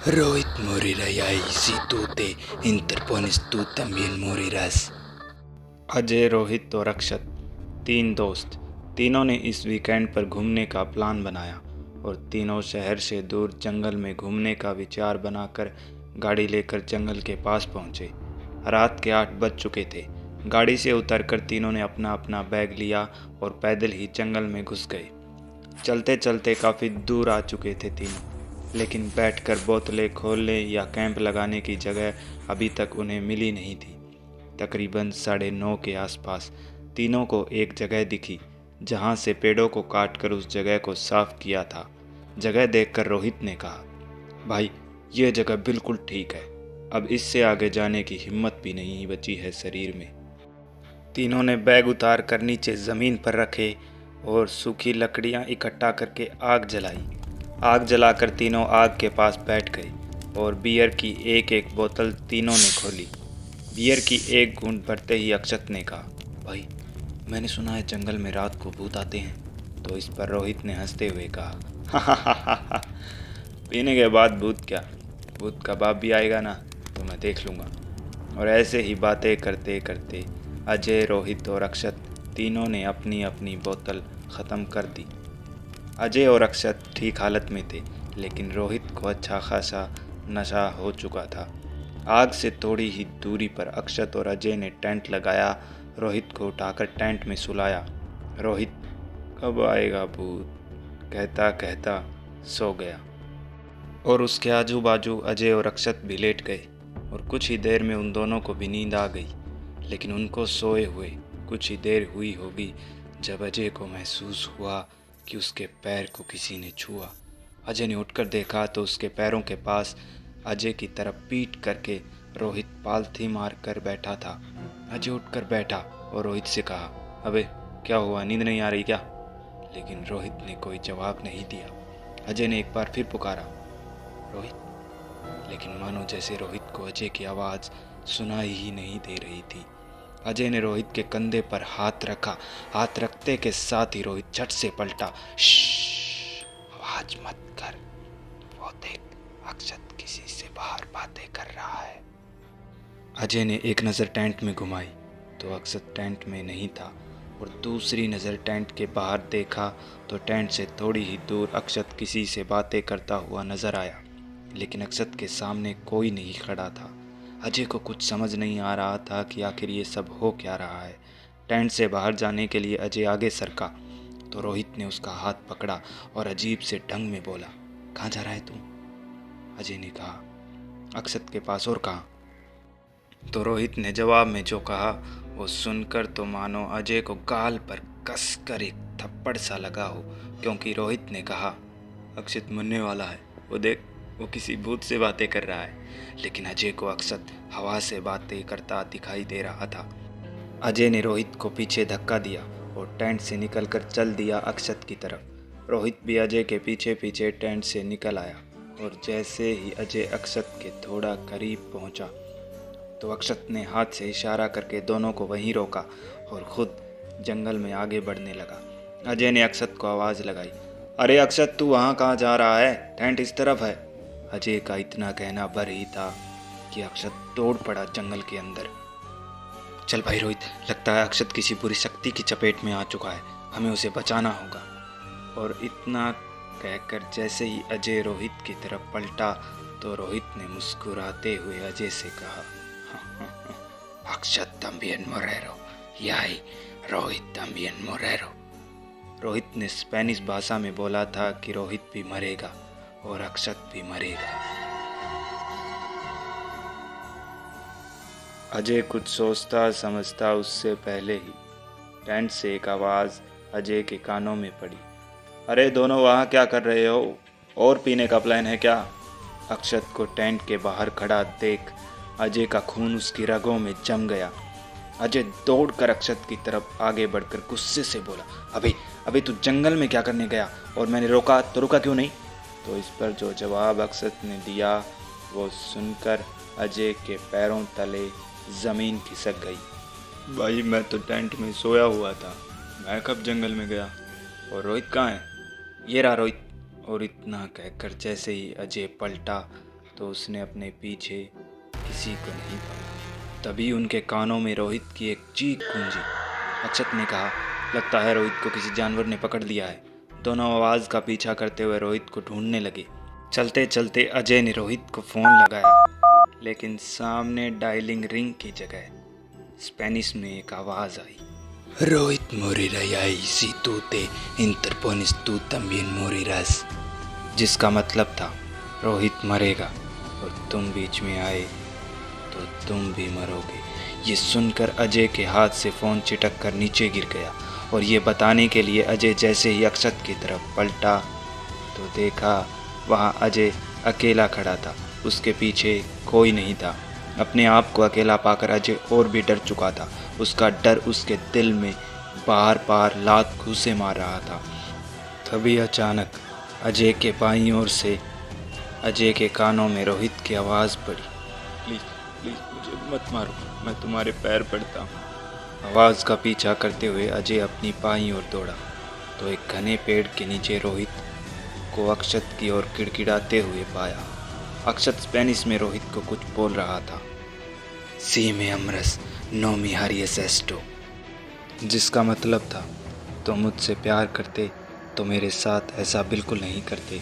Rohit Moriraya situ te interpones tu también morirás। Ajay, Rohit और अक्षत, तीन दोस्त, तीनों ने इस वीकेंड पर घूमने का प्लान बनाया और तीनों शहर से दूर जंगल में घूमने का विचार बनाकर गाड़ी लेकर जंगल के पास पहुंचे। रात के 8 बज चुके थे। गाड़ी से उतरकर तीनों ने अपना अपना बैग लिया और पैदल ही जंगल में घुस गए। चलते चलते काफ़ी दूर आ चुके थे तीनों, लेकिन बैठकर बोतलें खोलने या कैंप लगाने की जगह अभी तक उन्हें मिली नहीं थी। तकरीबन 9:30 के आसपास तीनों को एक जगह दिखी जहां से पेड़ों को काटकर उस जगह को साफ किया था। जगह देखकर रोहित ने कहा, भाई ये जगह बिल्कुल ठीक है, अब इससे आगे जाने की हिम्मत भी नहीं बची है शरीर में। तीनों ने बैग उतार कर नीचे ज़मीन पर रखे और सूखी लकड़ियां इकट्ठा करके आग जलाई। आग जलाकर तीनों आग के पास बैठ गए और बियर की एक एक बोतल तीनों ने खोली। बियर की एक घूंट भरते ही अक्षत ने कहा, भाई मैंने सुना है जंगल में रात को भूत आते हैं। तो इस पर रोहित ने हंसते हुए कहा, हा पीने के बाद भूत क्या, भूत का बाप भी आएगा ना, तो मैं देख लूँगा। और ऐसे ही बातें करते करते अजय, रोहित और अक्षत तीनों ने अपनी अपनी बोतल ख़त्म कर दी। अजय और अक्षत ठीक हालत में थे, लेकिन रोहित को अच्छा खासा नशा हो चुका था। आग से थोड़ी ही दूरी पर अक्षत और अजय ने टेंट लगाया। रोहित को उठाकर टेंट में सुलाया। रोहित कब आएगा भूत कहता कहता सो गया और उसके आजू बाजू अजय और अक्षत भी लेट गए और कुछ ही देर में उन दोनों को भी नींद आ गई। लेकिन उनको सोए हुए कुछ ही देर हुई होगी जब अजय को महसूस हुआ कि उसके पैर को किसी ने छुआ। अजय ने उठकर देखा तो उसके पैरों के पास अजय की तरफ पीठ करके रोहित पालथी मार कर बैठा था। अजय उठकर बैठा और रोहित से कहा, अबे क्या हुआ, नींद नहीं आ रही क्या? लेकिन रोहित ने कोई जवाब नहीं दिया। अजय ने एक बार फिर पुकारा, रोहित, लेकिन मानो जैसे रोहित को अजय की आवाज़ सुनाई ही नहीं दे रही थी। अजय ने रोहित के कंधे पर हाथ रखा। हाथ रखते के साथ ही रोहित झट से पलटा। श्श्श, आवाज मत कर, वो देख, अक्षत किसी से बाहर बातें कर रहा है। अजय ने एक नज़र टेंट में घुमाई तो अक्षत टेंट में नहीं था और दूसरी नज़र टेंट के बाहर देखा तो टेंट से थोड़ी ही दूर अक्षत किसी से बातें करता हुआ नजर आया, लेकिन अक्षत के सामने कोई नहीं खड़ा था। अजय को कुछ समझ नहीं आ रहा था कि आखिर ये सब हो क्या रहा है। टेंट से बाहर जाने के लिए अजय आगे सरका तो रोहित ने उसका हाथ पकड़ा और अजीब से ढंग में बोला, कहाँ जा रहा है तू? अजय ने कहा, अक्षत के पास। और कहाँ? तो रोहित ने जवाब में जो कहा वो सुनकर तो मानो अजय को गाल पर कसकर एक थप्पड़ सा लगा हो, क्योंकि रोहित ने कहा, अक्षत मरने वाला है, वो देख, वो किसी भूत से बातें कर रहा है। लेकिन अजय को अक्षत हवा से बातें करता दिखाई दे रहा था। अजय ने रोहित को पीछे धक्का दिया और टेंट से निकलकर चल दिया अक्षत की तरफ। रोहित भी अजय के पीछे पीछे टेंट से निकल आया और जैसे ही अजय अक्षत के थोड़ा करीब पहुंचा तो अक्षत ने हाथ से इशारा करके दोनों को वहीं रोका और खुद जंगल में आगे बढ़ने लगा। अजय ने अक्षत को आवाज़ लगाई, अरे अक्षत, तू वहाँ कहाँ जा रहा है? टेंट इस तरफ है। अजय का इतना कहना भर ही था कि अक्षत दौड़ पड़ा जंगल के अंदर। चल भाई रोहित, लगता है अक्षत किसी बुरी शक्ति की चपेट में आ चुका है, हमें उसे बचाना होगा। और इतना कहकर जैसे ही अजय रोहित की तरफ पलटा तो रोहित ने मुस्कुराते हुए अजय से कहा, अक्षत también morero, याई रोहित también morero। रोहित ने स्पेनिश भाषा में बोला था कि रोहित भी मरेगा और अक्षत भी मरेगा। अजय कुछ सोचता समझता उससे पहले ही टेंट से एक आवाज़ अजय के कानों में पड़ी, अरे दोनों वहाँ क्या कर रहे हो? और पीने का प्लान है क्या? अक्षत को टेंट के बाहर खड़ा देख अजय का खून उसकी रगों में जम गया। अजय दौड़कर अक्षत की तरफ आगे बढ़कर गुस्से से बोला, अबे अबे तू जंगल में क्या करने गया? और मैंने रोका तो रुका क्यों नहीं? तो इस पर जो जवाब अक्षत ने दिया वो सुनकर अजय के पैरों तले ज़मीन खिसक गई। भाई मैं तो टेंट में सोया हुआ था, मैं कब जंगल में गया? और रोहित कहाँ है? ये रहा रोहित। और इतना कहकर जैसे ही अजय पलटा तो उसने अपने पीछे किसी को नहीं पाया। तभी उनके कानों में रोहित की एक चीख गूंजी। अक्षत ने कहा, लगता है रोहित को किसी जानवर ने पकड़ लिया है। दोनों आवाज़ का पीछा करते हुए रोहित को ढूंढने लगे। चलते चलते अजय ने रोहित को फ़ोन लगाया, लेकिन सामने डायलिंग रिंग की जगह स्पेनिश में एक आवाज़ आई। रोहित मोरेरा याई सी तू ते इंटरपोनिस तू तंबियन मोरेरास, जिसका मतलब था रोहित मरेगा और तुम बीच में आए तो तुम भी मरोगे। ये सुनकर अजय के हाथ से फ़ोन चिटक कर नीचे गिर गया और ये बताने के लिए अजय जैसे ही अक्षत की तरफ पलटा तो देखा वहाँ अजय अकेला खड़ा था। उसके पीछे कोई नहीं था। अपने आप को अकेला पाकर अजय और भी डर चुका था। उसका डर उसके दिल में बार बार लात घूंसे मार रहा था। तभी अचानक अजय के बाईं ओर से अजय के कानों में रोहित की आवाज़ पड़ी। प्लीज़ प्लीज़ मुझे मत मारो, मैं तुम्हारे पैर पड़ता हूँ। आवाज़ का पीछा करते हुए अजय अपनी बाईं ओर दौड़ा तो एक घने पेड़ के नीचे रोहित को अक्षत की ओर किड़किड़ाते हुए पाया। अक्षत स्पेनिश में रोहित को कुछ बोल रहा था। सी में अमरस नो मी हारियस एस्टो, जिसका मतलब था तुम मुझसे प्यार करते तो मेरे साथ ऐसा बिल्कुल नहीं करते।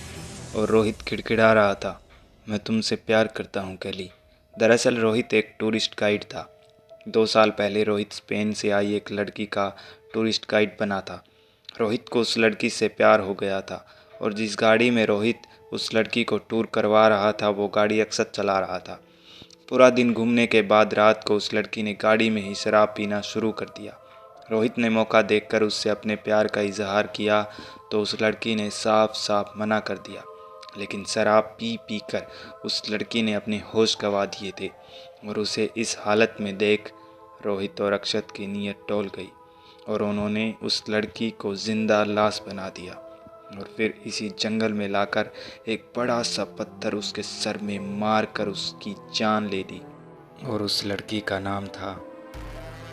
और रोहित खिड़खिड़ा रहा था, मैं तुमसे प्यार करता हूँ केली। दरअसल रोहित एक टूरिस्ट गाइड था। 2 साल पहले रोहित स्पेन से आई एक लड़की का टूरिस्ट गाइड बना था। रोहित को उस लड़की से प्यार हो गया था और जिस गाड़ी में रोहित उस लड़की को टूर करवा रहा था वो गाड़ी अक्षत चला रहा था। पूरा दिन घूमने के बाद रात को उस लड़की ने गाड़ी में ही शराब पीना शुरू कर दिया। रोहित ने मौका देखकर उससे अपने प्यार का इजहार किया तो उस लड़की ने साफ साफ मना कर दिया, लेकिन शराब पी पी कर उस लड़की ने अपने होश गंवा दिए थे और उसे इस हालत में देख रोहित और अक्षत की नीयत टूट गई और उन्होंने उस लड़की को जिंदा लाश बना दिया और फिर इसी जंगल में लाकर एक बड़ा सा पत्थर उसके सर में मार कर उसकी जान ले ली। और उस लड़की का नाम था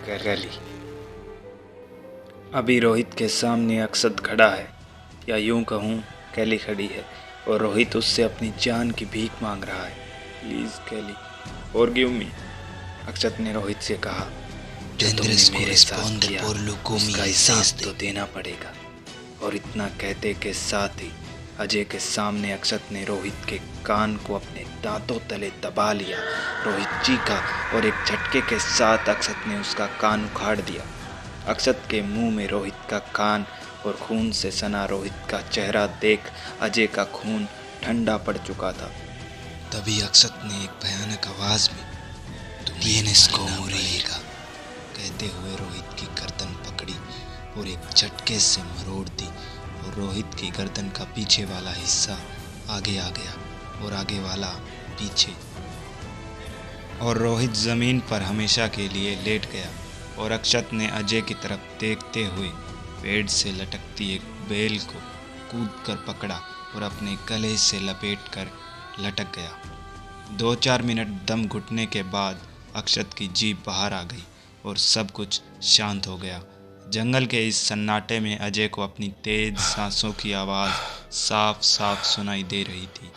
केली। अभी रोहित के सामने अक्षत खड़ा है, या यूं कहूँ केली खड़ी है और रोहित उससे अपनी जान की भीख मांग रहा है। प्लीज़ केली, फॉरगिव मी, अक्षत ने रोहित से कहा। जो तुमने मेरे साथ किया उसका हिसाब तो देना पड़ेगा। और इतना कहते के साथ ही अजय के सामने अक्षत ने रोहित के कान को अपने दांतों तले दबा लिया। रोहित चीखा और एक झटके के साथ अक्षत ने उसका कान उखाड़ दिया। अक्षत के मुंह में रोहित का कान और खून से सना रोहित का चेहरा देख अजय का खून ठंडा पड़ चुका था। तभी अक्षत ने एक भयानक आवाज में tienes को मोरेगा कहते हुए रोहित की गर्दन पकड़ी और एक झटके से मरोड़ दी और रोहित की गर्दन का पीछे वाला हिस्सा आगे आ गया और आगे वाला पीछे, और रोहित ज़मीन पर हमेशा के लिए लेट गया। और अक्षत ने अजय की तरफ देखते हुए पेड़ से लटकती एक बेल को कूदकर पकड़ा और अपने गले से लपेट कर लटक गया। 2-4 मिनट दम घुटने के बाद अक्षत की जीभ बाहर आ गई और सब कुछ शांत हो गया। जंगल के इस सन्नाटे में अजय को अपनी तेज सांसों की आवाज़ साफ साफ सुनाई दे रही थी।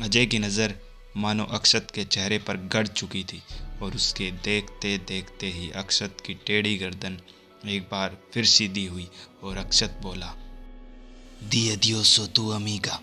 अजय की नज़र मानो अक्षत के चेहरे पर गड़ चुकी थी और उसके देखते देखते ही अक्षत की टेढ़ी गर्दन एक बार फिर सीधी हुई और अक्षत बोला, दी अदियोस तू अमीगा,